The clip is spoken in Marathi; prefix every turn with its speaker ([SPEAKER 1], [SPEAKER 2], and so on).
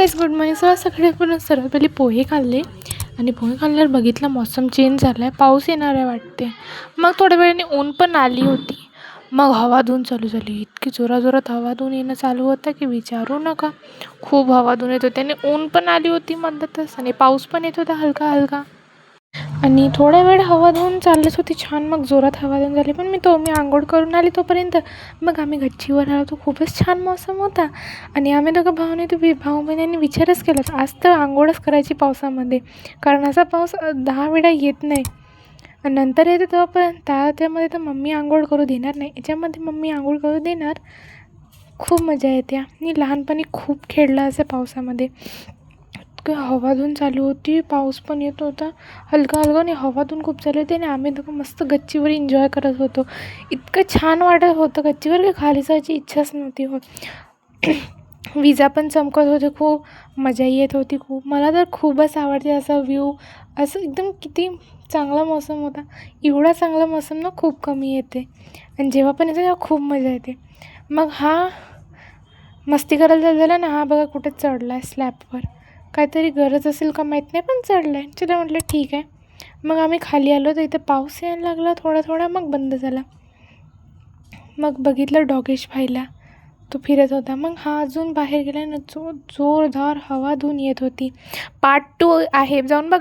[SPEAKER 1] गाईस, गुड मॉर्निंग. सकाळी आपण सर्वात पहिले पोहे खाल्ले आणि पोहे खाल्ल्यावर बघितलं मौसम चेंज झाला आहे, पाऊस येणार आहे वाटते. मग थोड्या वेळाने ऊन पण आली होती. मग हवाधून चालू झाली. इतकी जोराजोरात हवाधून येणं चालू होतं की विचारू नका. खूप हवाधून येत होती आणि ऊन पण आली होती मध्यातच आणि पाऊस पण येत होता हलका हलका. आणि थोडा वेळ हवाधून चाललीच होती छान. मग जोरात हवाधून झाली पण मी अंघोळ करून आली तोपर्यंत. मग आम्ही गच्चीवर आलो तो खूपच छान मौसम होता. आणि आम्ही दोघं भाऊ बहिणींनी विचारच केला, आज तर अंघोळच करायची पावसामध्ये, कारण असा पाऊस 10 वेळा येत नाही. आणि नंतर येते तेव्हा पण त्यामध्ये तर मम्मी अंघोळ करू देणार नाही, याच्यामध्ये मम्मी अंघोळ करू देणार. खूप मजा येते. आणि लहानपणी खूप खेळलं असं पावसामध्ये. इतकी हवाधून चालू होती, पाऊस पण येत होता हलका हलका आणि हवाधून खूप चालू होती. आणि आम्ही दोघं मस्त गच्चीवर एन्जॉय करत होतो. इतकं छान वाटत होतं गच्चीवर की खाली जायची इच्छाच नव्हती होत. विजा पण चमकत होते, खूप मजा येत होती. खूप मला तर खूपच आवडते असा व्ह्यू. असं एकदम किती चांगला मौसम होता. एवढा चांगला मौसम ना खूप कमी येते आणि जेव्हा पण येते तेव्हा खूप मजा येते. मग हा मस्ती करायला झाला ना, हा बघा कुठे चढला आहे स्लॅबवर. काहीतरी गरज असेल का माहीत नाही पण चढला आहे. चला म्हटलं ठीक आहे. मग आम्ही खाली आलो तर इथं पाऊस यायला लागला थोडा थोडा, मग बंद झाला. मग बघितलं डॉगेश भाईला, तो फिरत होता. मग हा अजून बाहेर गेला ना, जोरदार हवाधून येत होती. पार्ट 2 आहे, जाऊन बघा.